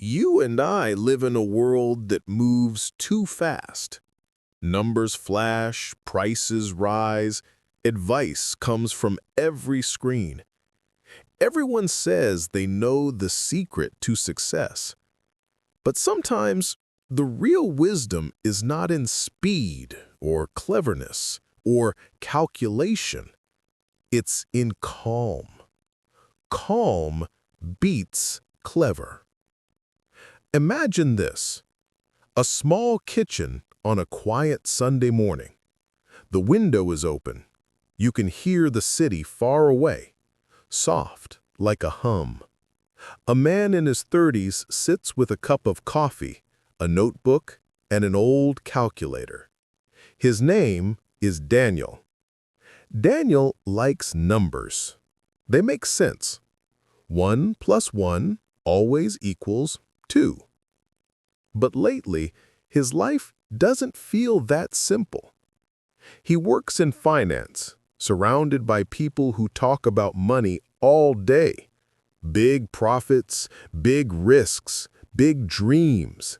You and I live in a world that moves too fast. Numbers flash, prices rise, advice comes from every screen. Everyone says they know the secret to success. But sometimes the real wisdom is not in speed or cleverness or calculation. It's in calm. Calm beats clever. Imagine this: a small kitchen on a quiet Sunday morning. The window is open. You can hear the city far away, soft like a hum. A man in his 30s sits with a cup of coffee, a notebook, and an old calculator. His name is Daniel. Daniel likes numbers. They make sense. 1 plus 1 always equals 2. But lately, his life doesn't feel that simple. He works in finance, surrounded by people who talk about money all day. Big profits, big risks, big dreams.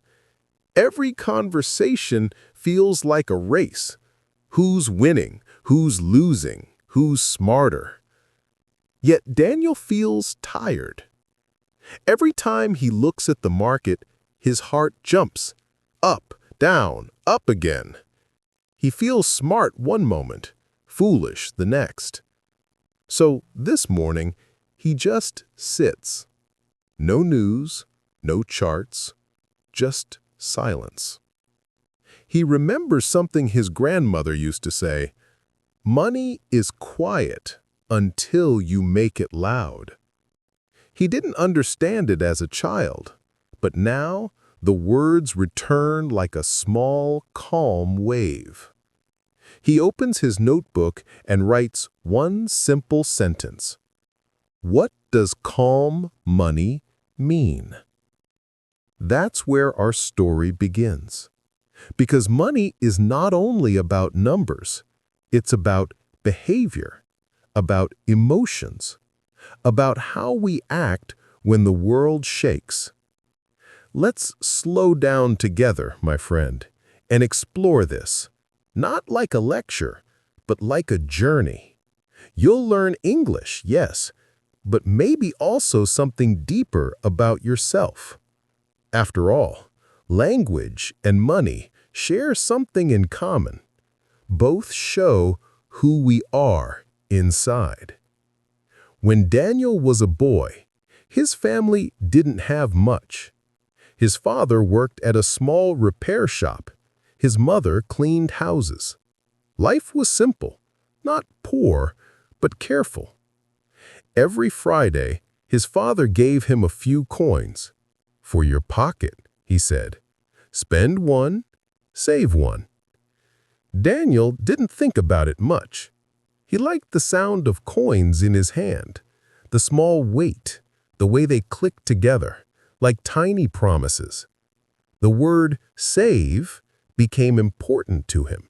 Every conversation feels like a race. Who's winning? Who's losing? Who's smarter? Yet Daniel feels tired. Every time he looks at the market, his heart jumps. Up, down, up again. He feels smart one moment, foolish the next. So this morning, he just sits. No news, no charts, just silence. He remembers something his grandmother used to say: "Money is quiet until you make it loud." He didn't understand it as a child, but now the words return like a small, calm wave. He opens his notebook and writes one simple sentence. What does calm money mean? That's where our story begins. Because money is not only about numbers, it's about behavior, about emotions, about how we act when the world shakes. Let's slow down together, my friend, and explore this, not like a lecture, but like a journey. You'll learn English, yes, but maybe also something deeper about yourself. After all, language and money share something in common. Both show who we are inside. When Daniel was a boy, his family didn't have much. His father worked at a small repair shop. His mother cleaned houses. Life was simple, not poor, but careful. Every Friday, his father gave him a few coins. "For your pocket," he said. "Spend one, save one." Daniel didn't think about it much. He liked the sound of coins in his hand, the small weight, the way they clicked together, like tiny promises. The word save became important to him.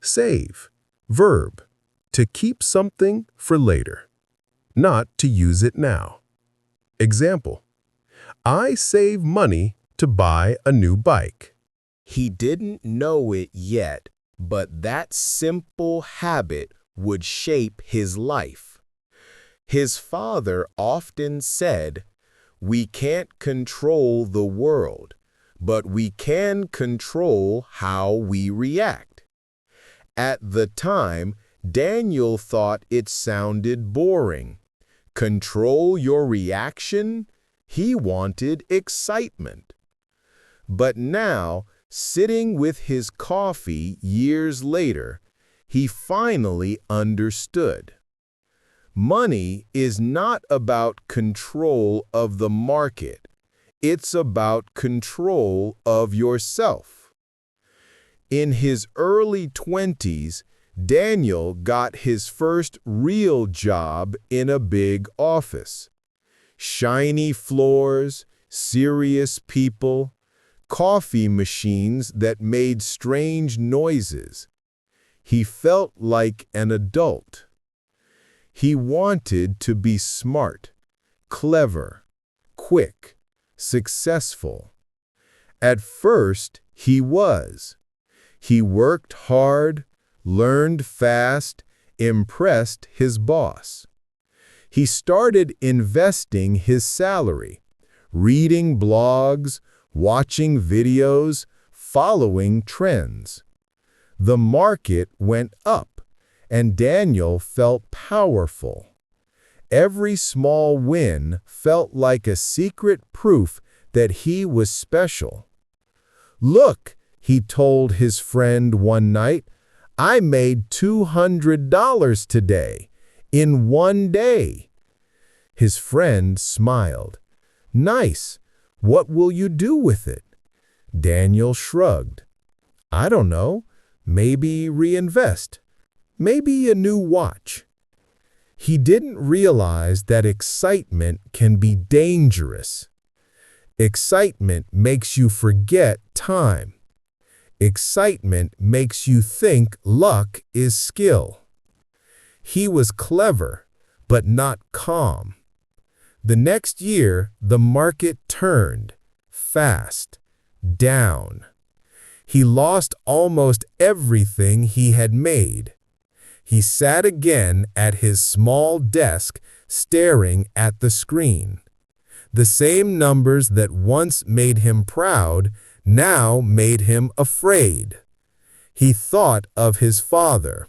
Save, verb, to keep something for later, not to use it now. Example: I save money to buy a new bike. He didn't know it yet, but that simple habit would shape his life. His father often said, "We can't control the world, but we can control how we react." At the time, Daniel thought it sounded boring. Control your reaction? He wanted excitement. But now, sitting with his coffee years later, he finally understood. Money is not about control of the market. It's about control of yourself. In his early 20s, Daniel got his first real job in a big office. Shiny floors, serious people, coffee machines that made strange noises. He felt like an adult. He wanted to be smart, clever, quick, successful. At first, he was. He worked hard, learned fast, impressed his boss. He started investing his salary, reading blogs, watching videos, following trends. The market went up, and Daniel felt powerful. Every small win felt like a secret proof that he was special. "Look," he told his friend one night, "I made $200 today, in one day." His friend smiled. "Nice. What will you do with it?" Daniel shrugged. "I don't know. Maybe reinvest. Maybe a new watch." He didn't realize that excitement can be dangerous. Excitement makes you forget time. Excitement makes you think luck is skill. He was clever, but not calm. The next year, the market turned, fast, down. He lost almost everything he had made. He sat again at his small desk, staring at the screen. The same numbers that once made him proud now made him afraid. He thought of his father.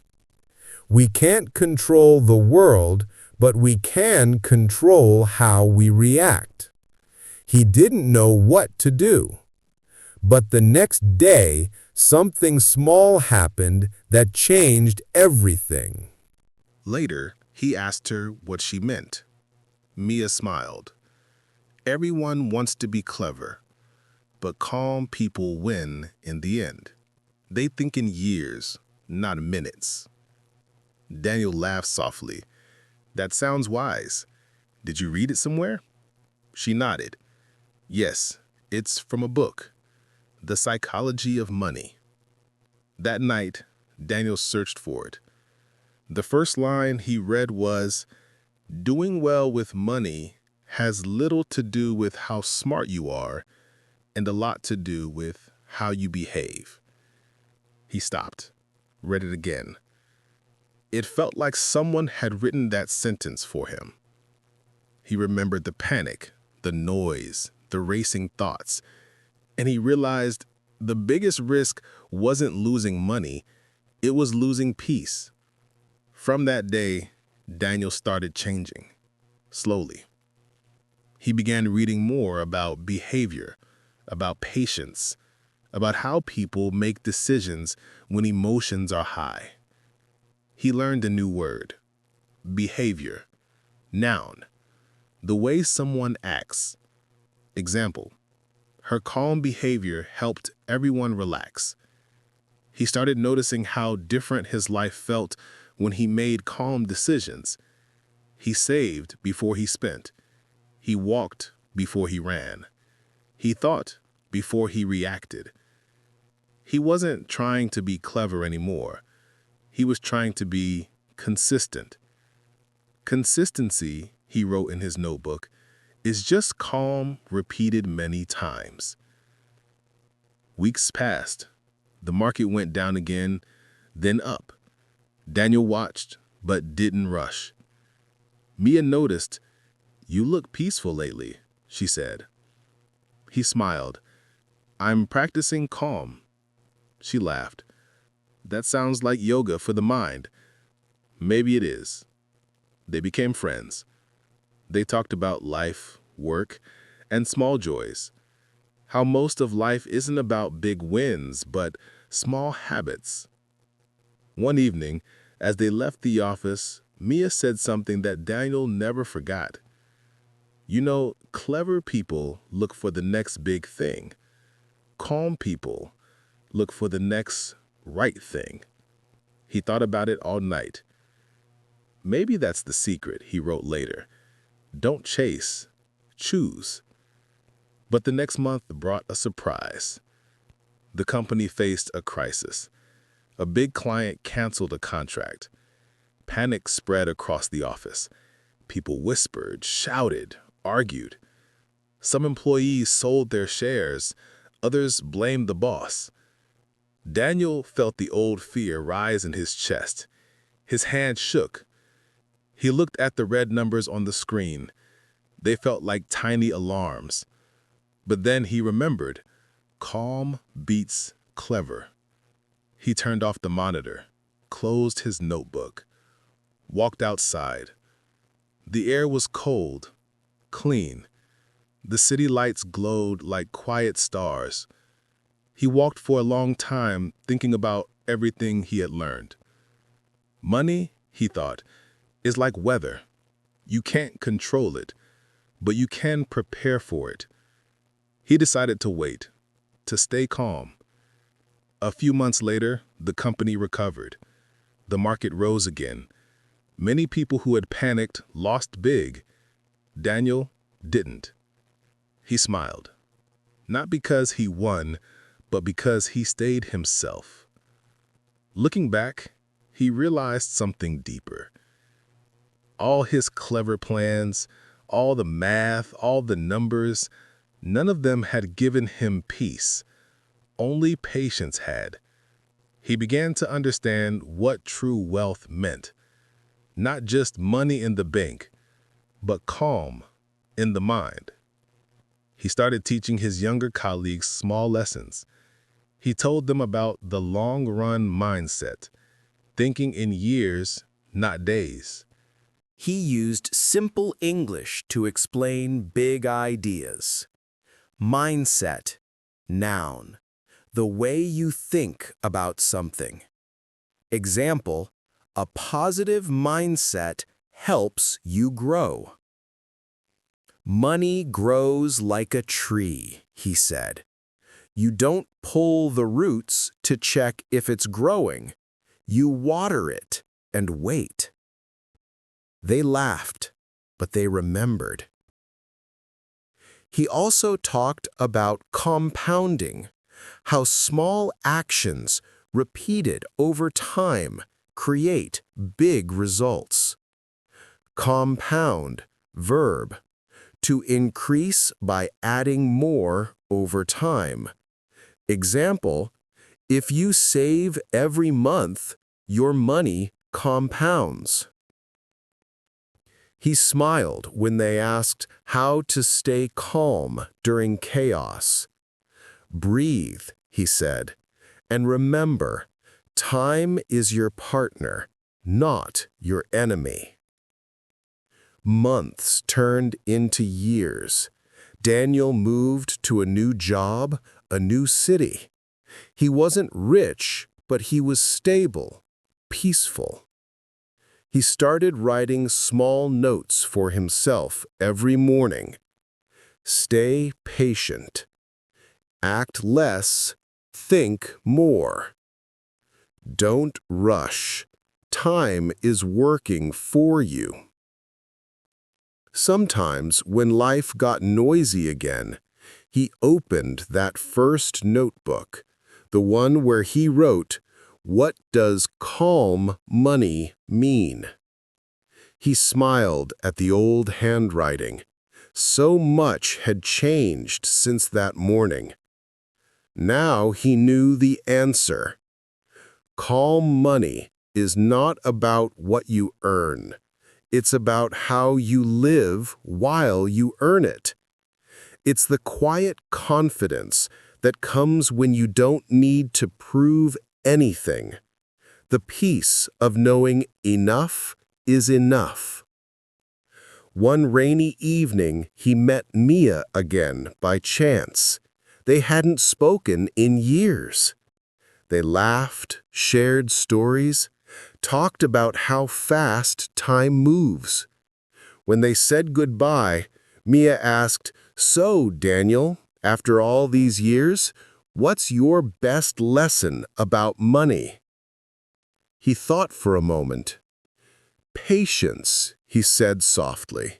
"We can't control the world, but we can control how we react." He didn't know what to do. But the next day, something small happened that changed everything. Later, he asked her what she meant. Mia smiled. Everyone wants to be clever, but calm people win in the end. They think in years, not minutes. Daniel laughed softly. That sounds wise. Did you read it somewhere? She nodded. Yes, it's from a book, The Psychology of Money. That night, Daniel searched for it. The first line he read was, "Doing well with money has little to do with how smart you are and a lot to do with how you behave." He stopped, read it again. It felt like someone had written that sentence for him. He remembered the panic, the noise, the racing thoughts, and he realized the biggest risk wasn't losing money, it was losing peace. From that day, Daniel started changing, slowly. He began reading more about behavior, about patience, about how people make decisions when emotions are high. He learned a new word, behavior, noun, the way someone acts. Example, her calm behavior helped everyone relax. He started noticing how different his life felt when he made calm decisions. He saved before he spent. He walked before he ran. He thought before he reacted. He wasn't trying to be clever anymore. He was trying to be consistent. Consistency, he wrote in his notebook, is just calm repeated many times. Weeks passed. The market went down again, then up. Daniel watched, but didn't rush. Mia noticed, "You look peaceful lately," she said. He smiled. "I'm practicing calm." She laughed. "That sounds like yoga for the mind." "Maybe it is." They became friends. They talked about life, work, and small joys. How most of life isn't about big wins, but small habits. One evening, as they left the office, Mia said something that Daniel never forgot. "You know, clever people look for the next big thing. Calm people look for the next right thing." He thought about it all night. Maybe that's the secret, he wrote later. Don't chase, choose. But the next month brought a surprise. The company faced a crisis. A big client canceled a contract. Panic spread across the office. People whispered, shouted, argued. Some employees sold their shares, others blamed the boss. Daniel felt the old fear rise in his chest. His hand shook. He looked at the red numbers on the screen. They felt like tiny alarms. But then he remembered, calm beats clever. He turned off the monitor, closed his notebook, walked outside. The air was cold, clean. The city lights glowed like quiet stars. He walked for a long time thinking about everything he had learned. Money, he thought, is like weather. You can't control it, but you can prepare for it. He decided to wait, to stay calm. A few months later, the company recovered. The market rose again. Many people who had panicked lost big. Daniel didn't. He smiled, not because he won, but because he stayed himself. Looking back, he realized something deeper. All his clever plans, all the math, all the numbers, none of them had given him peace. Only patience had. He began to understand what true wealth meant. Not just money in the bank, but calm in the mind. He started teaching his younger colleagues small lessons. He told them about the long-run mindset, thinking in years, not days. He used simple English to explain big ideas. Mindset, noun, the way you think about something. Example, a positive mindset helps you grow. Money grows like a tree, he said. You don't pull the roots to check if it's growing. You water it and wait. They laughed, but they remembered. He also talked about compounding, how small actions repeated over time create big results. Compound, verb, to increase by adding more over time. Example, if you save every month, your money compounds. He smiled when they asked how to stay calm during chaos. Breathe, he said, and remember, time is your partner, not your enemy. Months turned into years. Daniel moved to a new job, a new city. He wasn't rich, but he was stable, peaceful. He started writing small notes for himself every morning. Stay patient. Act less, think more. Don't rush. Time is working for you. Sometimes, when life got noisy again, he opened that first notebook, the one where he wrote, "What does calm money mean?" He smiled at the old handwriting. So much had changed since that morning. Now he knew the answer. Calm money is not about what you earn. It's about how you live while you earn it. It's the quiet confidence that comes when you don't need to prove anything. The peace of knowing enough is enough. One rainy evening, he met Mia again by chance. They hadn't spoken in years. They laughed, shared stories, talked about how fast time moves. When they said goodbye, Mia asked, "So, Daniel, after all these years, what's your best lesson about money?" He thought for a moment. "Patience," he said softly,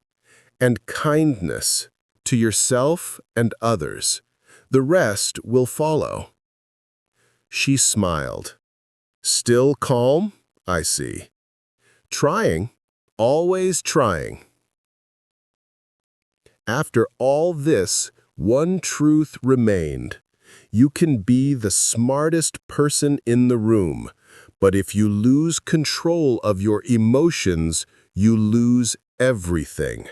"and kindness to yourself and others. The rest will follow." She smiled. "Still calm, I see. Trying, always trying." After all this, one truth remained. You can be the smartest person in the room, but if you lose control of your emotions, you lose everything.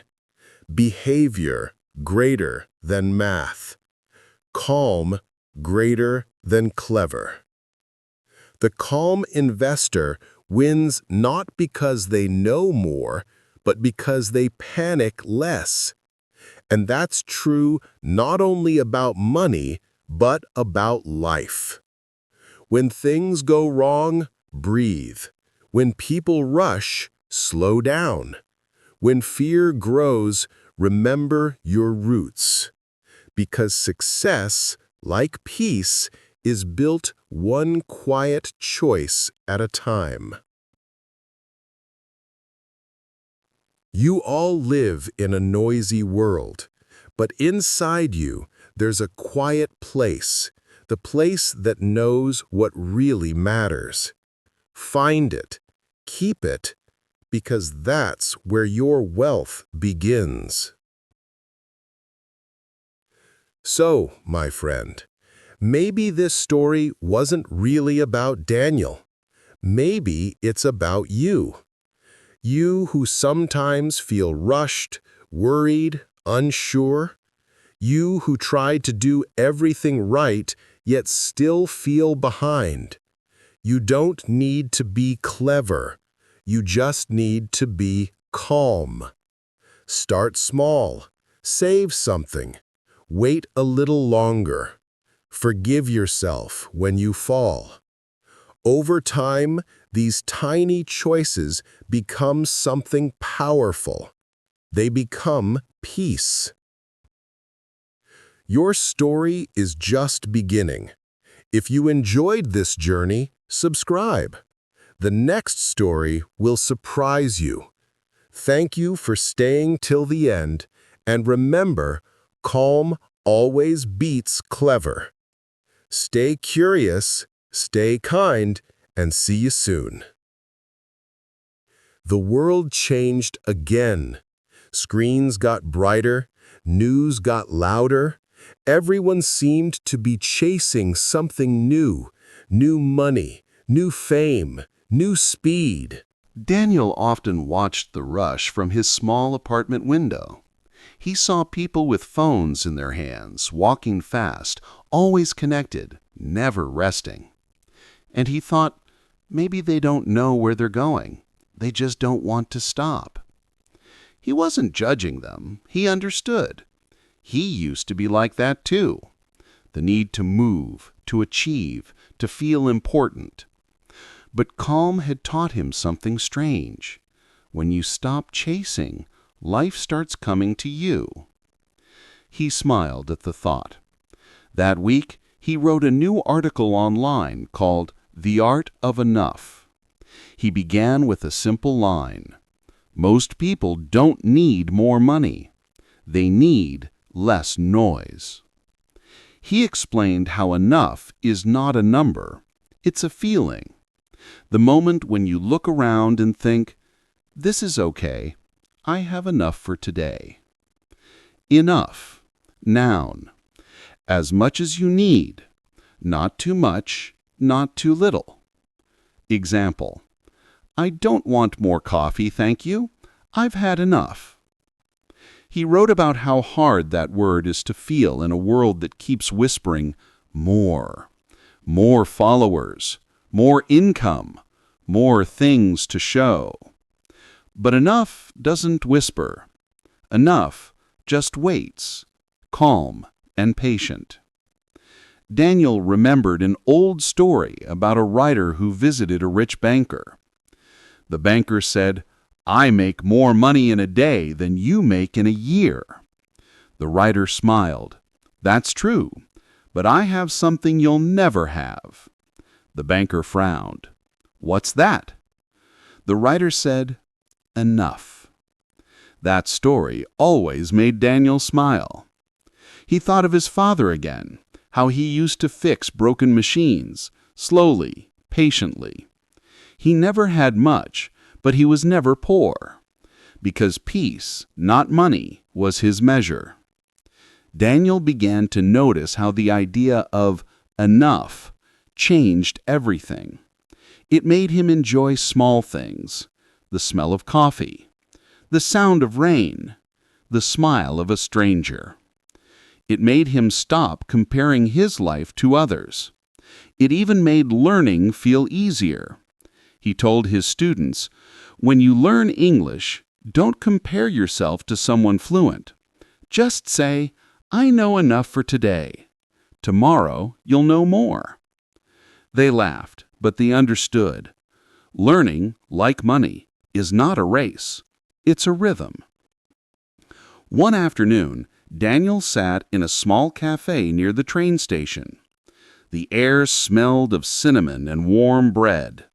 Behavior greater than math. Calm greater than clever. The calm investor wins not because they know more, but because they panic less. And that's true not only about money, but about life. When things go wrong, breathe. When people rush, slow down. When fear grows, remember your roots. Because success, like peace, is built one quiet choice at a time. You all live in a noisy world, but inside you, there's a quiet place, the place that knows what really matters. Find it, keep it, because that's where your wealth begins. So, my friend, maybe this story wasn't really about Daniel. Maybe it's about you. You who sometimes feel rushed, worried, unsure. You who try to do everything right, yet still feel behind. You don't need to be clever. You just need to be calm. Start small. Save something. Wait a little longer. Forgive yourself when you fall. Over time, these tiny choices become something powerful. They become peace. Your story is just beginning. If you enjoyed this journey, subscribe. The next story will surprise you. Thank you for staying till the end, and remember, calm always beats clever. Stay curious, stay kind, and see you soon. The world changed again. Screens got brighter, news got louder. Everyone seemed to be chasing something new. New money, new fame, new speed. Daniel often watched the rush from his small apartment window. He saw people with phones in their hands, walking fast, always connected, never resting. And he thought, maybe they don't know where they're going. They just don't want to stop. He wasn't judging them. He understood. He used to be like that too. The need to move, to achieve, to feel important. But calm had taught him something strange. When you stop chasing, life starts coming to you. He smiled at the thought. That week, he wrote a new article online called The Art of Enough. He began with a simple line. Most people don't need more money. They need less noise. He explained how enough is not a number. It's a feeling. The moment when you look around and think, this is okay. I have enough for today. Enough. Noun. As much as you need. Not too much, not too little. Example. I don't want more coffee, thank you. I've had enough. He wrote about how hard that word is to feel in a world that keeps whispering, more. More followers. More income. More things to show. But enough doesn't whisper. Enough just waits, calm and patient. Daniel remembered an old story about a writer who visited a rich banker. The banker said, I make more money in a day than you make in a year. The writer smiled. That's true, but I have something you'll never have. The banker frowned. What's that? The writer said, enough. That story always made Daniel smile. He thought of his father again, how he used to fix broken machines, slowly, patiently. He never had much, but he was never poor. Because peace, not money, was his measure. Daniel began to notice how the idea of enough changed everything. It made him enjoy small things, the smell of coffee, the sound of rain, the smile of a stranger. It made him stop comparing his life to others. It even made learning feel easier. He told his students, "When you learn English, don't compare yourself to someone fluent. Just say, 'I know enough for today.' Tomorrow, you'll know more." They laughed, but they understood. Learning, like money, is not a race. It's a rhythm. One afternoon, Daniel sat in a small cafe near the train station. The air smelled of cinnamon and warm bread.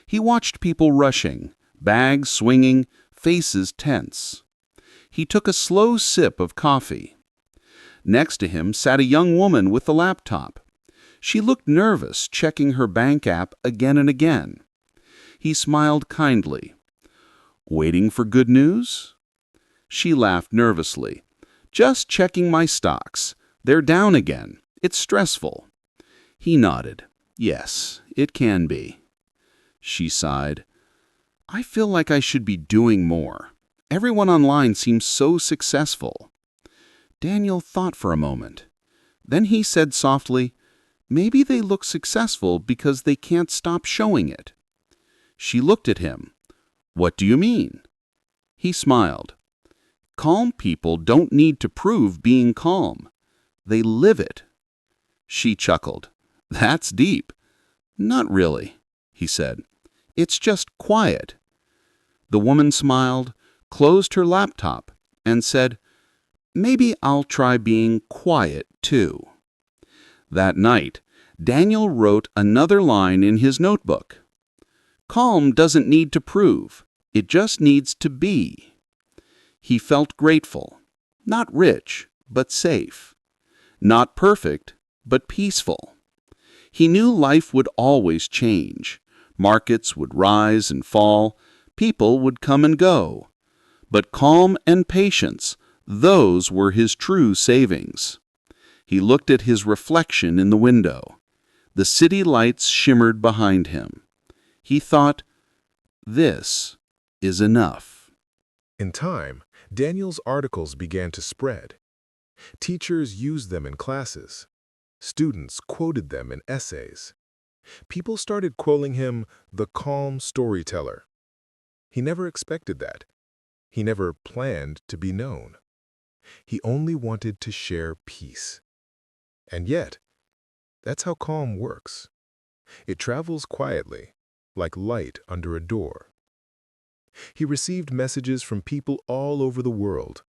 He watched people rushing, bags swinging, faces tense. He took a slow sip of coffee. Next to him sat a young woman with a laptop. She looked nervous, checking her bank app again and again. He smiled kindly. "Waiting for good news?" She laughed nervously. "Just checking my stocks. They're down again. It's stressful." He nodded. "Yes, it can be." She sighed. "I feel like I should be doing more. Everyone online seems so successful." Daniel thought for a moment. Then he said softly, "Maybe they look successful because they can't stop showing it." She looked at him. "What do you mean?" He smiled. "Calm people don't need to prove being calm. They live it." She chuckled. "That's deep." "Not really," he said. "It's just quiet." The woman smiled, closed her laptop, and said, "Maybe I'll try being quiet, too." That night, Daniel wrote another line in his notebook. "Calm doesn't need to prove. It just needs to be." He felt grateful. Not rich, but safe. Not perfect, but peaceful. He knew life would always change. Markets would rise and fall. People would come and go. But calm and patience, those were his true savings. He looked at his reflection in the window. The city lights shimmered behind him. He thought, "This is enough." In time, Daniel's articles began to spread. Teachers used them in classes. Students quoted them in essays. People started calling him the calm storyteller. He never expected that. He never planned to be known. He only wanted to share peace. And yet, that's how calm works. It travels quietly, like light under a door. He received messages from people all over the world.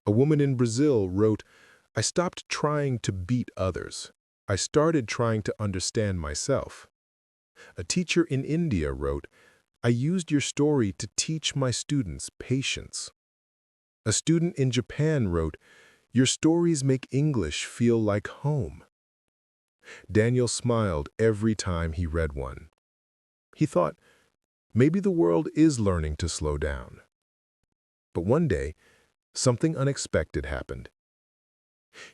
A woman in Brazil wrote, "I stopped trying to beat others. I started trying to understand myself." A teacher in India wrote, "I used your story to teach my students patience." A student in Japan wrote, "Your stories make English feel like home." Daniel smiled every time he read one. He thought, maybe the world is learning to slow down. But one day, something unexpected happened.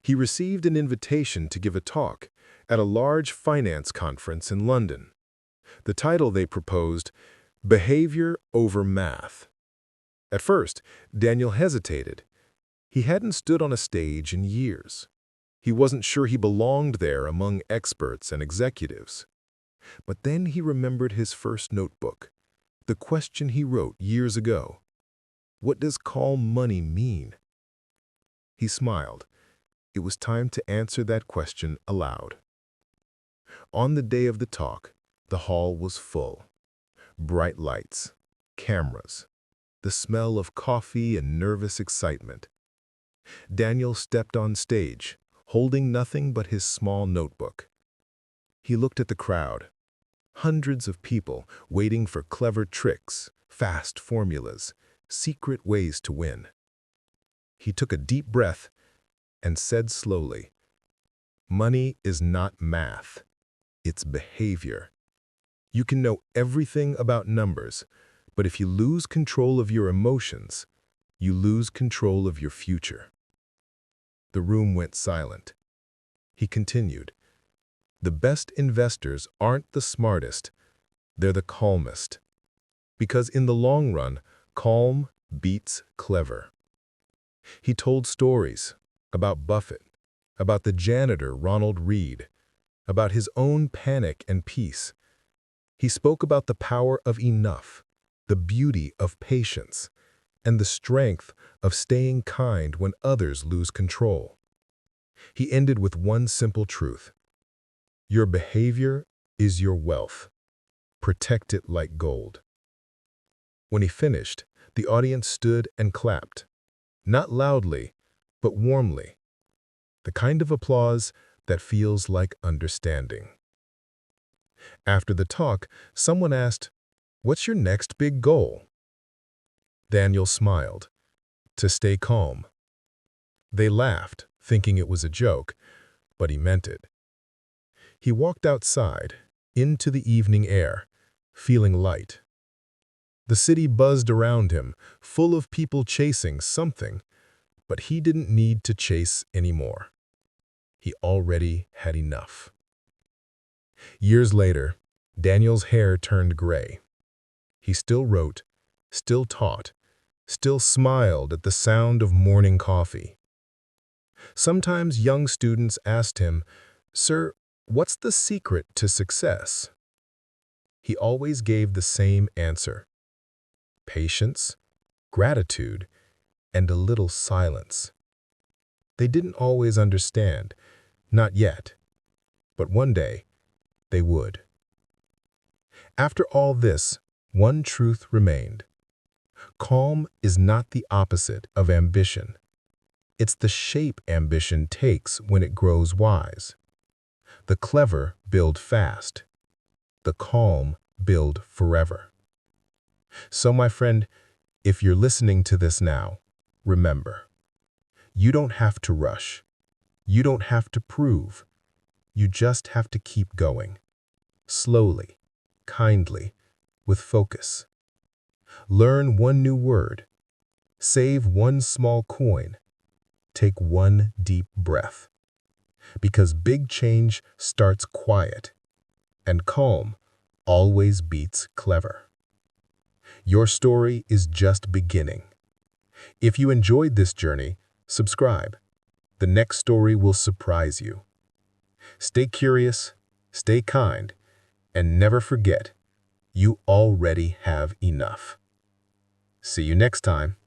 He received an invitation to give a talk at a large finance conference in London. The title they proposed, "Behavior over Math." At first, Daniel hesitated. He hadn't stood on a stage in years. He wasn't sure he belonged there among experts and executives. But then he remembered his first notebook, the question he wrote years ago. What does calm money mean? He smiled. It was time to answer that question aloud. On the day of the talk, the hall was full. Bright lights, cameras, the smell of coffee and nervous excitement. Daniel stepped on stage, holding nothing but his small notebook. He looked at the crowd. Hundreds of people waiting for clever tricks, fast formulas, secret ways to win. He took a deep breath and said slowly, "Money is not math. It's behavior. You can know everything about numbers, but if you lose control of your emotions, you lose control of your future. The room went silent. He continued, "The best investors aren't the smartest, they're the calmest. Because in the long run, calm beats clever." He told stories about Buffett, about the janitor Ronald Reed, about his own panic and peace. He spoke about the power of enough, the beauty of patience, and the strength of staying kind when others lose control. He ended with one simple truth: your behavior is your wealth. Protect it like gold. When he finished, the audience stood and clapped, not loudly, but warmly, the kind of applause that feels like understanding. After the talk, someone asked, "What's your next big goal?" Daniel smiled, "To stay calm." They laughed, thinking it was a joke, but he meant it. He walked outside, into the evening air, feeling light. The city buzzed around him, full of people chasing something, but he didn't need to chase anymore. He already had enough. Years later, Daniel's hair turned gray. He still wrote, still taught, still smiled at the sound of morning coffee. Sometimes young students asked him, "Sir, what's the secret to success?" He always gave the same answer: patience, gratitude, and a little silence. They didn't always understand, not yet, but one day they would. After all this, one truth remained. Calm is not the opposite of ambition. It's the shape ambition takes when it grows wise. The clever build fast. The calm build forever. So, my friend, if you're listening to this now, remember, you don't have to rush. You don't have to prove. You just have to keep going. Slowly, kindly, with focus. Learn one new word. Save one small coin. Take one deep breath. Because big change starts quiet, and calm always beats clever. Your story is just beginning. If you enjoyed this journey, subscribe. The next story will surprise you. Stay curious, stay kind, and never forget, you already have enough. See you next time.